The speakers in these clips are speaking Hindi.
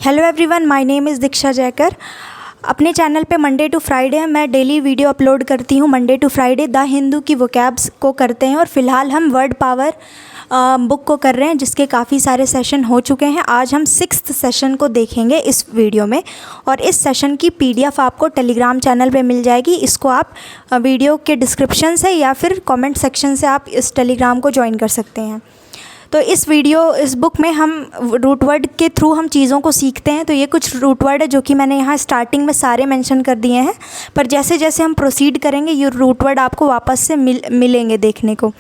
Hello everyone, my name is Diksha Jaykar. अपने चैनल पे मंडे टू फ्राइडे मैं डेली वीडियो अपलोड करती हूँ। Monday to Friday the Hindu की वोकैब्स को करते हैं और फ़िलहाल हम वर्ड पावर बुक को कर रहे हैं, जिसके काफ़ी सारे सेशन हो चुके हैं। आज हम 6th सेशन को देखेंगे इस वीडियो में, और इस सेशन की PDF आपको टेलीग्राम चैनल पे मिल जाएगी। इसको आप वीडियो के डिस्क्रिप्शन से या फिर कमेंट सेक्शन से आप इस टेलीग्राम को ज्वाइन कर सकते हैं। तो इस बुक में हम रूट वर्ड के थ्रू हम चीज़ों को सीखते हैं। तो ये कुछ रूट वर्ड है जो कि मैंने यहाँ स्टार्टिंग में सारे मेंशन कर दिए हैं, पर जैसे जैसे हम प्रोसीड करेंगे ये रूट वर्ड आपको वापस से मिलेंगे देखने को।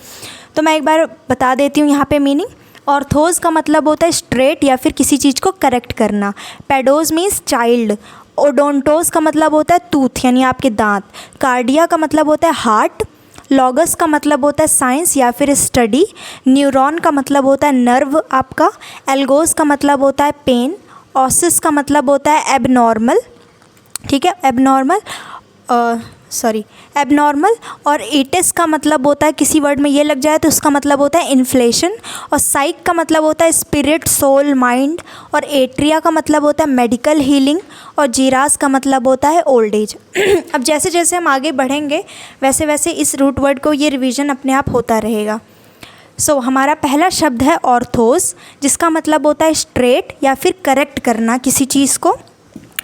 तो मैं एक बार बता देती हूँ यहाँ पे मीनिंग। ऑर्थोज का मतलब होता है स्ट्रेट या फिर किसी चीज़ को करेक्ट करना। पेडोज मीन्स चाइल्ड। ओडोंटोज का मतलब होता है टूथ यानी आपके दांत। कार्डिया का मतलब होता है हार्ट। लॉगस का मतलब होता है साइंस या फिर स्टडी। न्यूरॉन का मतलब होता है नर्व आपका। एल्गोस का मतलब होता है पेन। ऑसिस का मतलब होता है एबनॉर्मल, ठीक है, एबनॉर्मल। और एटिस का मतलब होता है, किसी वर्ड में ये लग जाए तो उसका मतलब होता है इन्फ्लेशन। और साइक का मतलब होता है स्पिरिट, सोल, माइंड। और एट्रिया का मतलब होता है मेडिकल हीलिंग। और जीरास का मतलब होता है ओल्ड एज। अब जैसे जैसे हम आगे बढ़ेंगे वैसे वैसे इस रूट वर्ड को ये रिवीजन अपने आप होता रहेगा। हमारा पहला शब्द है ऑर्थोस, जिसका मतलब होता है स्ट्रेट या फिर करेक्ट करना किसी चीज़ को।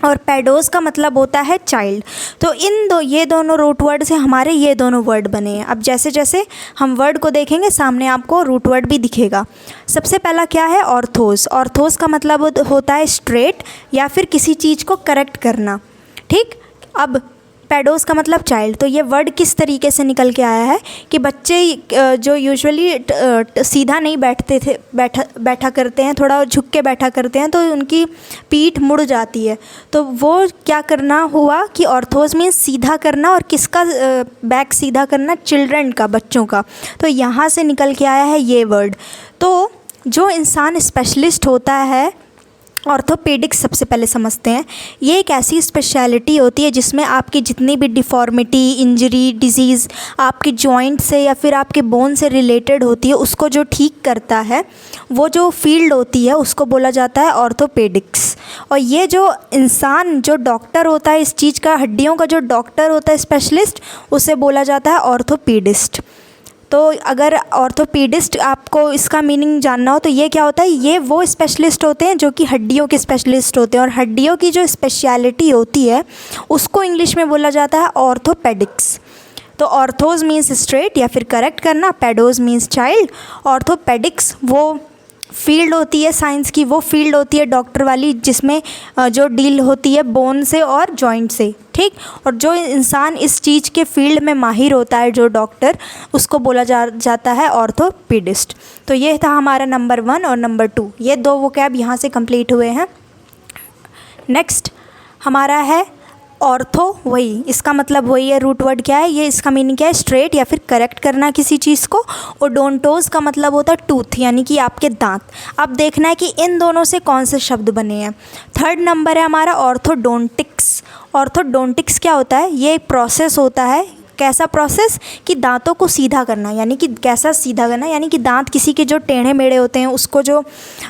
और पेडोस का मतलब होता है चाइल्ड। तो ये दोनों रूट वर्ड से हमारे ये दोनों वर्ड बने हैं। अब जैसे जैसे हम वर्ड को देखेंगे सामने आपको रूट वर्ड भी दिखेगा। सबसे पहला क्या है? ऑर्थोस। ऑर्थोस का मतलब होता है स्ट्रेट या फिर किसी चीज़ को करेक्ट करना, ठीक। अब पेडोस का मतलब चाइल्ड। तो ये वर्ड किस तरीके से निकल के आया है कि बच्चे जो यूजुअली सीधा नहीं बैठा करते हैं, थोड़ा झुक के बैठा करते हैं, तो उनकी पीठ मुड़ जाती है। तो वो क्या करना हुआ कि ऑर्थोस मीन्स सीधा करना। और किसका बैक सीधा करना? चिल्ड्रन का, बच्चों का। तो यहाँ से निकल के आया है ये वर्ड। तो जो इंसान स्पेशलिस्ट होता है, ऑर्थोपेडिक्स सबसे पहले समझते हैं। ये एक ऐसी स्पेशलिटी होती है जिसमें आपकी जितनी भी डिफ़ॉर्मिटी, इंजरी, डिजीज़ आपके जॉइंट से या फिर आपके बोन से रिलेटेड होती है, उसको जो ठीक करता है, वो जो फील्ड होती है उसको बोला जाता है ऑर्थोपेडिक्स। और ये जो इंसान, जो डॉक्टर होता है इस चीज़ का, हड्डियों का जो डॉक्टर होता है स्पेशलिस्ट, उसे बोला जाता है ऑर्थोपेडिस्ट। तो अगर ऑर्थोपेडिस्ट आपको इसका मीनिंग जानना हो तो ये क्या होता है, ये वो स्पेशलिस्ट होते हैं जो कि हड्डियों के स्पेशलिस्ट होते हैं। और हड्डियों की जो स्पेशलिटी होती है उसको इंग्लिश में बोला जाता है ऑर्थोपेडिक्स। तो ऑर्थोज मीन्स स्ट्रेट या फिर करेक्ट करना, पेडोज मीन्स चाइल्ड। ऑर्थोपेडिक्स वो फील्ड होती है साइंस की, वो फील्ड होती है डॉक्टर वाली, जिसमें जो डील होती है बोन से और जॉइंट से, ठीक। और जो इंसान इस चीज़ के फील्ड में माहिर होता है, जो डॉक्टर, उसको बोला जाता है ऑर्थोपेडिस्ट। तो ये था हमारा नंबर 1 और नंबर 2। ये 2 वोकैब यहाँ से कंप्लीट हुए हैं। नेक्स्ट हमारा है ऑर्थो। वही, इसका मतलब वही है, रूट वर्ड क्या है ये, इसका मीनिंग क्या है? स्ट्रेट या फिर करेक्ट करना किसी चीज़ को। ओडोंटोज का मतलब होता है टूथ यानी कि आपके दांत। अब देखना है कि इन दोनों से कौन से शब्द बने हैं। 3rd नंबर है हमारा ऑर्थोडोंटिक्स। ऑर्थोडोंटिक्स क्या होता है? ये एक प्रोसेस होता है। कैसा प्रोसेस? कि दांतों को सीधा करना, यानी कि कैसा सीधा करना, यानी कि दांत किसी के जो टेढ़े मेढ़े होते हैं उसको जो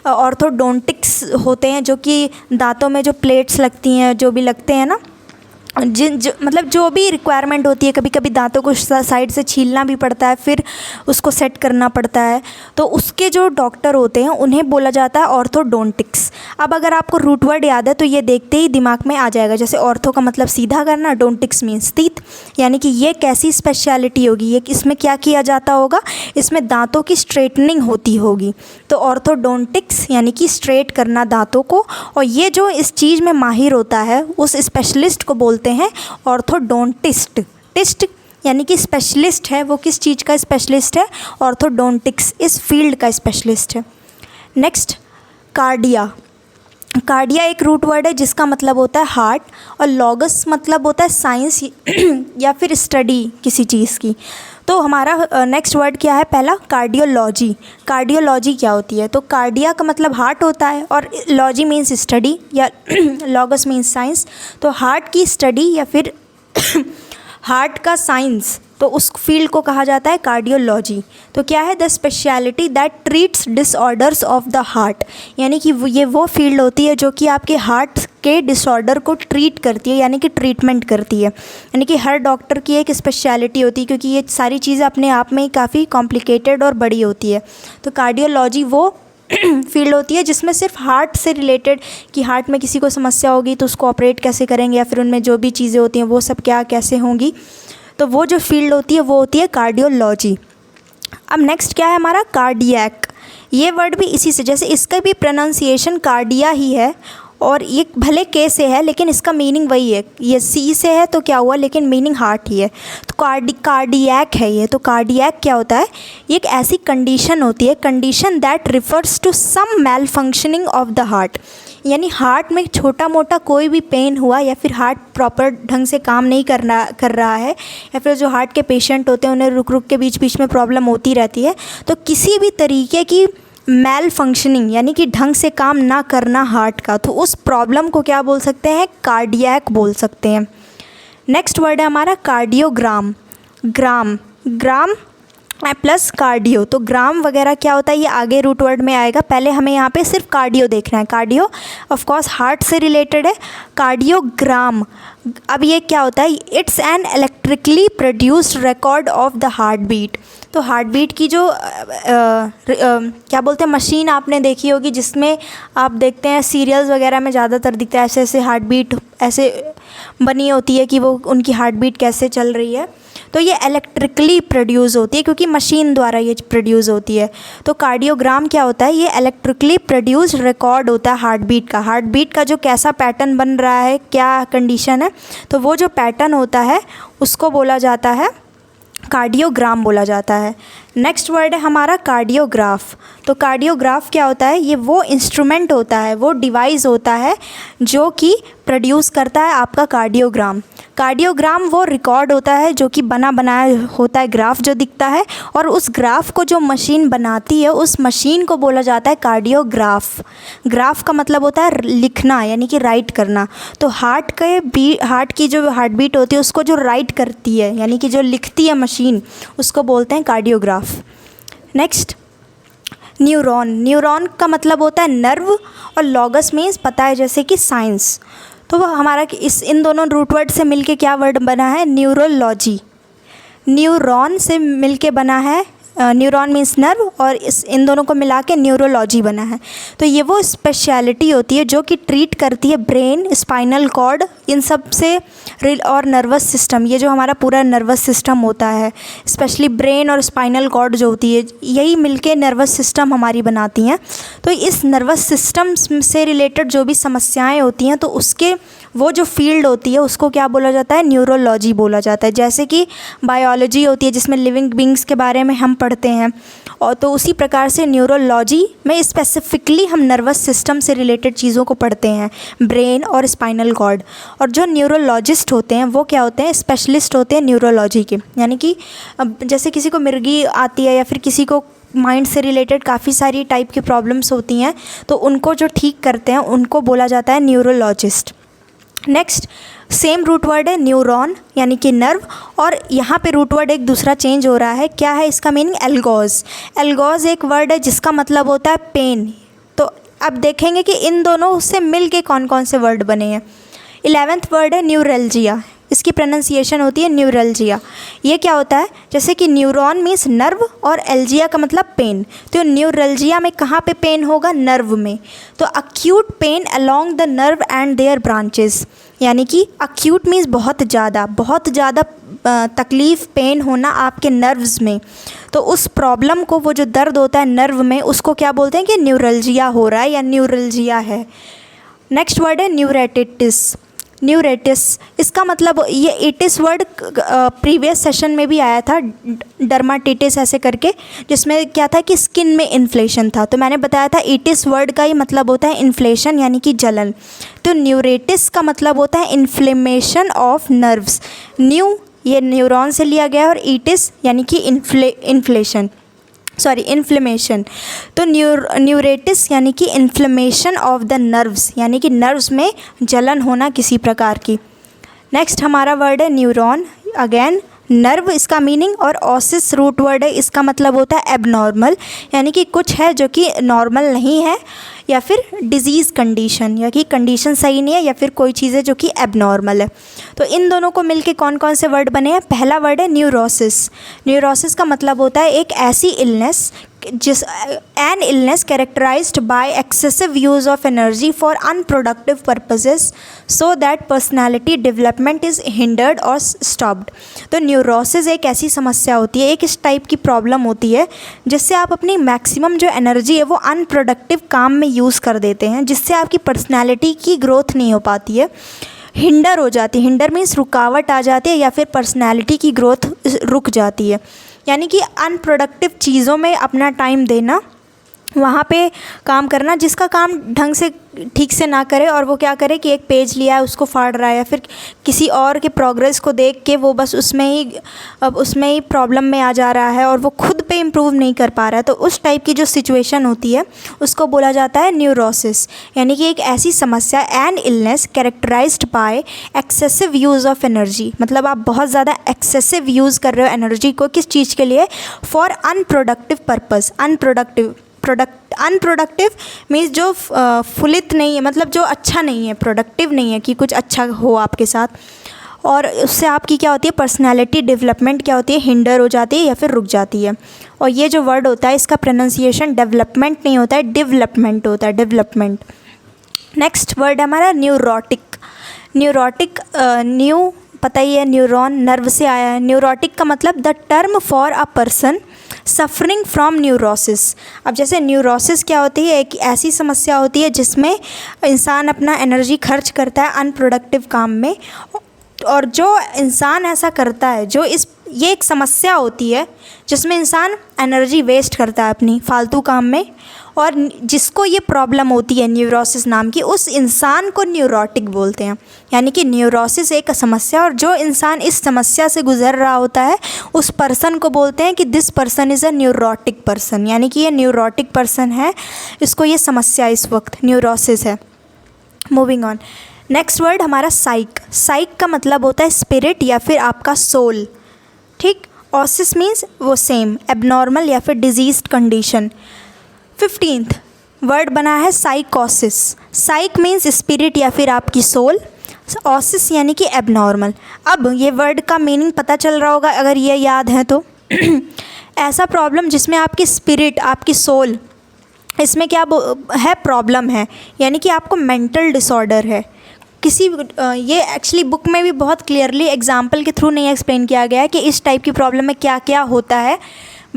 ऑर्थोडोंटिक्स होते हैं, जो कि दांतों में जो प्लेट्स लगती हैं, जो भी लगते हैं ना, मतलब जो भी रिक्वायरमेंट होती है, कभी कभी दांतों को साइड से छीलना भी पड़ता है, फिर उसको सेट करना पड़ता है, तो उसके जो डॉक्टर होते हैं उन्हें बोला जाता है ऑर्थोडोंटिक्स। अब अगर आपको रूट वर्ड याद है तो ये देखते ही दिमाग में आ जाएगा। जैसे ऑर्थो का मतलब सीधा करना, डोंटिक्स मीन्स टीथ, यानी कि ये कैसी स्पेशलिटी होगी, ये इसमें क्या किया जाता होगा? इसमें दांतों की स्ट्रेटनिंग होती होगी। तो ऑर्थोडोंटिक्स यानी कि स्ट्रेट करना दांतों को। और ये जो इस चीज़ में माहिर होता है उस स्पेशलिस्ट को बोलते हैं ऑर्थोडोंटिस्ट। टिस्ट यानी कि स्पेशलिस्ट है, वो किस चीज़ का स्पेशलिस्ट है? ऑर्थोडोंटिक्स, इस फील्ड का स्पेशलिस्ट है। Next cardia. कार्डिया एक रूट वर्ड है जिसका मतलब होता है हार्ट। और लॉगस मतलब होता है साइंस या फिर स्टडी किसी चीज़ की। तो हमारा नेक्स्ट वर्ड क्या है? पहला कार्डियोलॉजी। कार्डियोलॉजी क्या होती है? तो कार्डिया का मतलब हार्ट होता है और लॉजी मीन्स स्टडी या लॉगस मीन्स साइंस। तो हार्ट की स्टडी या फिर हार्ट का साइंस तो उस फील्ड को कहा जाता है कार्डियोलॉजी। तो क्या है, the speciality that treats disorders of the heart, यानी कि ये वो फील्ड होती है जो कि आपके हार्ट के डिसऑर्डर को ट्रीट करती है, यानी कि ट्रीटमेंट करती है। यानी कि हर डॉक्टर की एक स्पेशलिटी होती है, क्योंकि ये सारी चीज़ें अपने आप में ही काफ़ी कॉम्प्लिकेटेड और बड़ी होती है। तो कार्डियोलॉजी वो फील्ड होती है जिसमें सिर्फ हार्ट से रिलेटेड, कि हार्ट में किसी को समस्या होगी तो उसको ऑपरेट कैसे करेंगे, या फिर उनमें जो भी चीज़ें होती हैं वो सब क्या कैसे होंगी, तो वो जो फील्ड होती है वो होती है कार्डियोलॉजी। अब नेक्स्ट क्या है हमारा, कार्डियक। ये वर्ड भी इसी से, जैसे इसका भी प्रोनाउंसिएशन कार्डिया ही है, और ये भले के से है लेकिन इसका मीनिंग वही है। ये सी से है तो क्या हुआ, लेकिन मीनिंग हार्ट ही है। तो कार्डियक है ये। तो कार्डियक क्या होता है, ये एक ऐसी कंडीशन होती है, condition that refers to some malfunctioning of the heart, यानी हार्ट में छोटा मोटा कोई भी पेन हुआ, या फिर हार्ट प्रॉपर ढंग से काम नहीं कर रहा है, या फिर जो हार्ट के पेशेंट होते हैं उन्हें रुक रुक के बीच बीच में प्रॉब्लम होती रहती है। तो किसी भी तरीके की मैल फंक्शनिंग, यानी कि ढंग से काम ना करना हार्ट का, तो उस प्रॉब्लम को क्या बोल सकते हैं, कार्डियक बोल सकते हैं। नेक्स्ट वर्ड है हमारा कार्डियोग्राम। ग्राम प्लस कार्डियो, तो ग्राम वगैरह क्या होता है ये आगे रूट वर्ड में आएगा। पहले हमें यहाँ पे सिर्फ कार्डियो देखना है। कार्डियो ऑफ कोर्स हार्ट से रिलेटेड है। कार्डियोग्राम, अब ये क्या होता है, it's an electrically produced record of the heart beat. तो हार्ट बीट की जो क्या बोलते हैं मशीन आपने देखी होगी, जिसमें आप देखते हैं सीरियल्स वगैरह में ज़्यादातर दिखता है, ऐसे ऐसे हार्ट बीट ऐसे बनी होती है कि वो उनकी हार्ट बीट कैसे चल रही है। तो ये इलेक्ट्रिकली प्रोड्यूस होती है, क्योंकि मशीन द्वारा ये प्रोड्यूस होती है। तो कार्डियोग्राम क्या होता है, ये इलेक्ट्रिकली प्रोड्यूस्ड रिकॉर्ड होता है हार्ट बीट का। हार्ट बीट का जो कैसा पैटर्न बन रहा है, क्या कंडीशन है, तो वो जो पैटर्न होता है उसको बोला जाता है कार्डियोग्राम बोला जाता है। नेक्स्ट वर्ड है हमारा कार्डियोग्राफ। तो कार्डियोग्राफ क्या होता है, ये वो इंस्ट्रूमेंट होता है, वो डिवाइस होता है जो कि प्रोड्यूस करता है आपका कार्डियोग्राम। कार्डियोग्राम वो रिकॉर्ड होता है जो कि बना बनाया होता है, ग्राफ जो दिखता है, और उस ग्राफ को जो मशीन बनाती है उस मशीन को बोला जाता है कार्डियोग्राफ। ग्राफ का मतलब होता है लिखना, यानी कि राइट करना। तो हार्ट की जो हार्ट बीट होती है उसको जो राइट करती है, यानी कि जो लिखती है मशीन, उसको बोलते हैं कार्डियोग्राफ। नेक्स्ट न्यूरॉन का मतलब होता है नर्व, और लॉगस मीन्स पता है जैसे कि साइंस। तो हमारा इन दोनों रूट वर्ड से मिलके क्या वर्ड बना है, न्यूरोलॉजी। न्यूरॉन से मिलके बना है, न्यूरॉन मीन्स नर्व, और इन दोनों को मिला के न्यूरोलॉजी बना है। तो ये वो स्पेशलिटी होती है जो कि ट्रीट करती है ब्रेन, स्पाइनल कॉर्ड, इन सब से, और नर्वस सिस्टम। ये जो हमारा पूरा नर्वस सिस्टम होता है, स्पेशली ब्रेन और स्पाइनल कॉर्ड जो होती है, यही मिलके नर्वस सिस्टम हमारी बनाती हैं। तो इस नर्वस सिस्टम से रिलेटेड जो भी समस्याएं होती हैं, तो उसके वो जो फील्ड होती है उसको क्या बोला जाता है, न्यूरोलॉजी बोला जाता है। जैसे कि बायोलॉजी होती है जिसमें लिविंग बींग्स के बारे में हम पढ़ते हैं, और तो उसी प्रकार से न्यूरोलॉजी में स्पेसिफिकली हम नर्वस सिस्टम से रिलेटेड चीज़ों को पढ़ते हैं, ब्रेन और स्पाइनल कॉर्ड। और जो न्यूरोलॉजिस्ट होते हैं वो क्या होते हैं, स्पेशलिस्ट होते हैं न्यूरोलॉजी के। यानी कि जैसे किसी को मिर्गी आती है, या फिर किसी को माइंड से रिलेटेड काफ़ी सारी टाइप की प्रॉब्लम्स होती हैं, तो उनको जो ठीक करते हैं उनको बोला जाता है neurologist. Next same root word है न्यूरॉन, यानी कि नर्व, और यहाँ पे रूट वर्ड एक दूसरा चेंज हो रहा है। क्या है इसका मीनिंग, एल्गोज। एल्गोज एक वर्ड है जिसका मतलब होता है पेन। तो अब देखेंगे कि इन दोनों से मिल के कौन कौन से वर्ड बने हैं। 11th वर्ड है न्यूरल्जिया, इसकी प्रोनाउंसिएशन होती है न्यूरल्जिया। ये क्या होता है, जैसे कि न्यूरॉन मीन्स नर्व, और एल्जिया का मतलब पेन। तो न्यूरल्जिया में कहाँ पे पेन होगा, नर्व में। तो acute pain along the nerve and their branches, यानी कि अक्यूट मीन्स बहुत ज़्यादा तकलीफ़, पेन होना आपके नर्व्स में। तो उस प्रॉब्लम को, वो जो दर्द होता है नर्व में, उसको क्या बोलते हैं कि न्यूरल्जिया हो रहा है या न्यूरल्जिया है। नेक्स्ट वर्ड है न्यूरेटिस। इसका मतलब ये एटिस वर्ड प्रीवियस सेशन में भी आया था, डर्माटिटिस ऐसे करके, जिसमें क्या था कि स्किन में इन्फ्लेशन था। तो मैंने बताया था एटिस वर्ड का ही मतलब होता है इन्फ्लेशन, यानी कि जलन। तो न्यूरेटिस का मतलब होता है इन्फ्लेमेशन ऑफ नर्व्स। ये न्यूरॉन से लिया गया, और एटिस यानी कि इन्फ्लेमेशन। तो न्यूरेटिस यानी कि इन्फ्लेमेशन ऑफ द नर्व्स, यानी कि नर्व्स में जलन होना किसी प्रकार की। नेक्स्ट हमारा वर्ड है न्यूरॉन। अगेन नर्व इसका मीनिंग, और ऑसिस रूट वर्ड है, इसका मतलब होता है एबनॉर्मल, यानी कि कुछ है जो कि नॉर्मल नहीं है, या फिर डिजीज़ कंडीशन, या कि कंडीशन सही नहीं है, या फिर कोई चीज़ है जो कि एबनॉर्मल है। तो इन दोनों को मिलके कौन कौन से वर्ड बने हैं? पहला वर्ड है न्यूरोसिस। न्यूरोसिस का मतलब होता है एक ऐसी illness an illness characterised by excessive use of energy for unproductive purposes so that personality development is hindered और स्टॉप्ड। तो न्यूरोसिस एक ऐसी समस्या होती है, एक इस टाइप की प्रॉब्लम होती है जिससे आप अपनी मैक्सिमम जो एनर्जी है वो अनप्रोडक्टिव काम में यूज़ कर देते हैं, जिससे आपकी पर्सनैलिटी की ग्रोथ नहीं हो पाती है, हिंडर हो जाती है। हिंडर मीन्स रुकावट आ जाती है, या फिर पर्सनैलिटी की ग्रोथ रुक जाती है, यानी कि अनप्रोडक्टिव चीज़ों में अपना टाइम देना, वहाँ पे काम करना, जिसका काम ढंग से ठीक से ना करे, और वो क्या करे कि एक पेज लिया है उसको फाड़ रहा है, या फिर किसी और के प्रोग्रेस को देख के वो बस उसमें ही प्रॉब्लम में आ जा रहा है, और वो खुद पे इम्प्रूव नहीं कर पा रहा है। तो उस टाइप की जो सिचुएशन होती है उसको बोला जाता है न्यूरोसिस, यानी कि एक ऐसी समस्या, an illness characterised by excessive use of energy, मतलब आप बहुत ज़्यादा एक्सेसिव यूज़ कर रहे हो एनर्जी को, किस चीज़ के लिए? For unproductive purpose. Unproductive means जो फुलित नहीं है, मतलब जो अच्छा नहीं है, प्रोडक्टिव नहीं है कि कुछ अच्छा हो आपके साथ, और उससे आपकी क्या होती है? पर्सनैलिटी डेवलपमेंट क्या होती है? हिंडर हो जाती है या फिर रुक जाती है। और ये जो वर्ड होता है इसका प्रोनाउंसिएशन डेवलपमेंट नहीं होता है, डेवलपमेंट होता है, डेवलपमेंट। नेक्स्ट वर्ड है हमारा न्यूरोटिक। न्यूरोटिक न्यू पता ही है, न्यूरॉन नर्व से आया है। न्यूरोटिक का मतलब the term for a person suffering from neurosis. अब जैसे न्यूरोसिस क्या होती है? एक ऐसी समस्या होती है जिसमें इंसान अपना एनर्जी खर्च करता है अनप्रोडक्टिव काम में, और जो इंसान ऐसा करता है, ये एक समस्या होती है जिसमें इंसान एनर्जी वेस्ट करता है अपनी फालतू काम में, और जिसको ये प्रॉब्लम होती है न्यूरोसिस नाम की, उस इंसान को न्यूरोटिक बोलते हैं। यानी कि न्यूरोसिस एक समस्या, और जो इंसान इस समस्या से गुजर रहा होता है उस पर्सन को बोलते हैं कि this person is a neurotic person, यानी कि ये न्यूरोटिक पर्सन है, इसको ये समस्या इस वक्त न्यूरोसिस है। मूविंग ऑन, नेक्स्ट वर्ड हमारा साइक। साइक का मतलब होता है स्पिरिट या फिर आपका सोल, ठीक। ऑसिस मीन्स वो सेम, एबनॉर्मल या फिर डिजीज्ड कंडीशन। 15th वर्ड बना है साइकोसिस। साइक मीन्स स्पिरिट या फिर आपकी सोल, ऑसिस यानी कि एबनॉर्मल। अब ये वर्ड का मीनिंग पता चल रहा होगा अगर ये याद है तो। ऐसा प्रॉब्लम जिसमें आपकी स्पिरिट, आपकी सोल, इसमें क्या है? प्रॉब्लम है, यानी कि आपको मेंटल डिसऑर्डर है किसी। ये एक्चुअली बुक में भी बहुत क्लियरली एग्जाम्पल के थ्रू नहीं एक्सप्लेन किया गया है कि इस टाइप की प्रॉब्लम में क्या क्या होता है,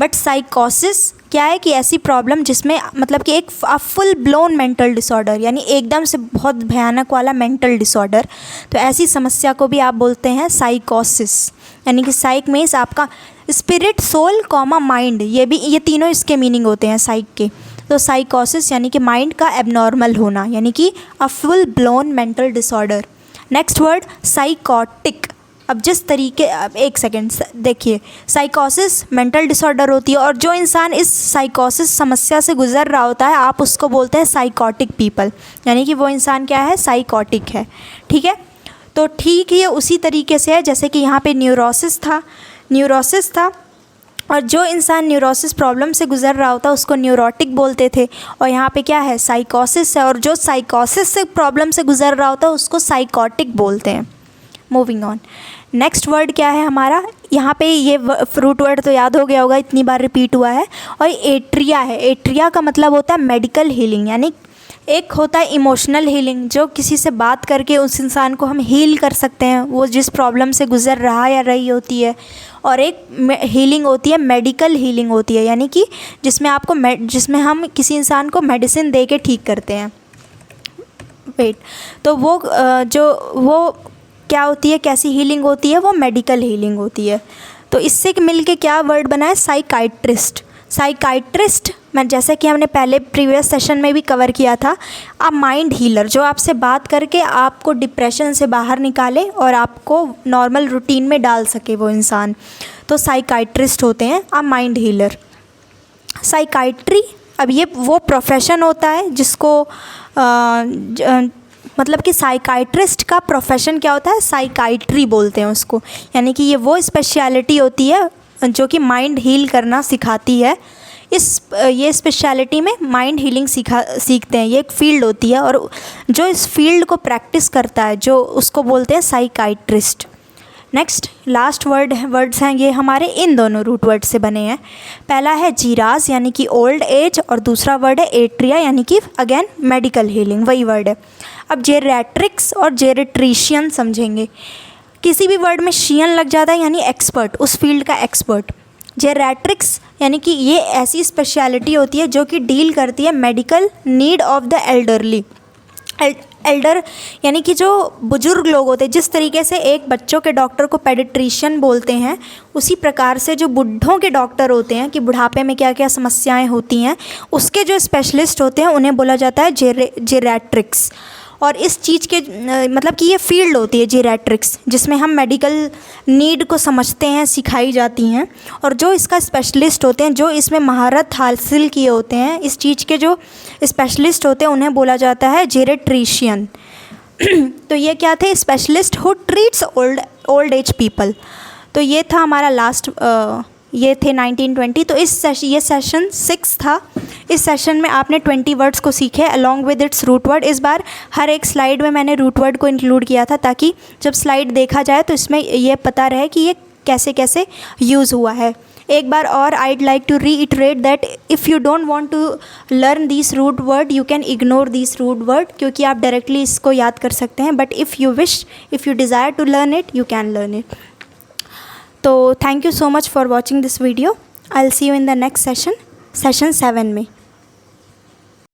बट साइकोसिस क्या है कि ऐसी प्रॉब्लम जिसमें मतलब कि एक फुल ब्लोन मेंटल डिसऑर्डर, यानी एकदम से बहुत भयानक वाला मेंटल डिसऑर्डर, तो ऐसी समस्या को भी आप बोलते हैं साइकोसिस। यानी कि साइक मीन्स आपका स्पिरिट, सोल कॉमा माइंड, ये तीनों इसके मीनिंग होते हैं साइक के। तो साइकोसिस यानी कि माइंड का एबनॉर्मल होना, यानी कि a full blown mental disorder. Next word psychotic. अब जिस तरीके, अब एक सेकेंड देखिए, साइकोसिस मेंटल डिसऑर्डर होती है, और जो इंसान इस साइकोसिस समस्या से गुजर रहा होता है आप उसको बोलते हैं साइकोटिक पीपल, यानी कि वो इंसान क्या है? साइकोटिक है, ठीक है। तो ठीक ये उसी तरीके से है जैसे कि यहाँ पे न्यूरोसिस था, और जो इंसान न्यूरोसिस प्रॉब्लम से गुजर रहा होता है उसको न्यूरोटिक बोलते थे, और यहाँ पे क्या है? साइकोसिस है, और जो साइकोसिस से प्रॉब्लम से गुजर रहा होता है उसको साइकोटिक बोलते हैं। मूविंग ऑन, नेक्स्ट वर्ड क्या है हमारा? यहाँ पे ये फ्रूट वर्ड तो याद हो गया होगा, इतनी बार रिपीट हुआ है, और एट्रिया है। एट्रिया का मतलब होता है मेडिकल हीलिंग, यानी एक होता है इमोशनल हीलिंग, जो किसी से बात करके उस इंसान को हम हील कर सकते हैं, वो जिस प्रॉब्लम से गुजर रहा या रही होती है, और एक हीलिंग होती है मेडिकल हीलिंग होती है, यानी कि जिसमें हम किसी इंसान को मेडिसिन दे के ठीक करते हैं। तो वो क्या होती है? कैसी हीलिंग होती है? वो मेडिकल हीलिंग होती है। तो इससे मिलके क्या वर्ड बना है? साइकाइट्रिस्ट। साइकाइट्रिस्ट मैं जैसे कि हमने पहले प्रीवियस सेशन में भी कवर किया था, अ माइंड हीलर, जो आपसे बात करके आपको डिप्रेशन से बाहर निकाले और आपको नॉर्मल रूटीन में डाल सके वो इंसान, तो साइकाइट्रिस्ट होते हैं अ माइंड हीलर। साइकाइट्री, अब ये वो प्रोफेशन होता है जिसको मतलब कि साइकाइट्रिस्ट का प्रोफेशन क्या होता है, साइकाइट्री बोलते हैं उसको, यानी कि ये वो स्पेशलिटी होती है जो कि माइंड हील करना सिखाती है। ये स्पेशलिटी में माइंड हीलिंग सीखते हैं, ये एक फील्ड होती है, और जो इस फील्ड को प्रैक्टिस करता है जो उसको बोलते हैं साइकाइट्रिस्ट। नेक्स्ट लास्ट वर्ड्स हैं ये हमारे इन दोनों रूट वर्ड से बने हैं। पहला है जीरास यानी कि ओल्ड एज, और दूसरा वर्ड है एट्रिया यानी कि अगेन मेडिकल हीलिंग, वही वर्ड है। अब जेरेट्रिक्स और जेरेट्रिशियन समझेंगे। किसी भी वर्ड में शियन लग जाता है यानी एक्सपर्ट, उस फील्ड का एक्सपर्ट। जेरेट्रिक्स यानी कि ये ऐसी स्पेशलिटी होती है जो कि डील करती है medical need of the elderly. Elder यानी कि जो बुजुर्ग लोग होते हैं, जिस तरीके से एक बच्चों के डॉक्टर को पेडिट्रिशियन बोलते हैं, उसी प्रकार से जो बुढ़ों के डॉक्टर होते हैं कि बुढ़ापे में क्या क्या समस्याएं होती हैं, उसके जो स्पेशलिस्ट होते हैं उन्हें बोला जाता है जेरेट्रिक्स। और इस चीज़ के मतलब कि ये फील्ड होती है जेरेट्रिक्स, जिसमें हम मेडिकल नीड को समझते हैं, सिखाई जाती हैं। और जो इसका स्पेशलिस्ट होते हैं, जो इसमें महारत हासिल किए होते हैं, इस चीज़ के जो स्पेशलिस्ट होते हैं उन्हें बोला जाता है जेरेट्रिशियन। तो ये क्या थे, specialist who treats old age people. तो ये था हमारा लास्ट, ये थे 1920। तो ये सेशन 6 था। इस सेशन में आपने 20 वर्ड्स को सीखे along with its root word. इस बार हर एक स्लाइड में मैंने रूट वर्ड को इंक्लूड किया था, ताकि जब स्लाइड देखा जाए तो इसमें ये पता रहे कि ये कैसे कैसे यूज़ हुआ है। एक बार और I'd like to reiterate that if you don't want to learn these root word, you can ignore these root word, क्योंकि आप डायरेक्टली इसको याद कर सकते हैं, but if you desire to learn it, you can learn it. तो thank you so much for watching this video. I'll see you in the next session 7 में।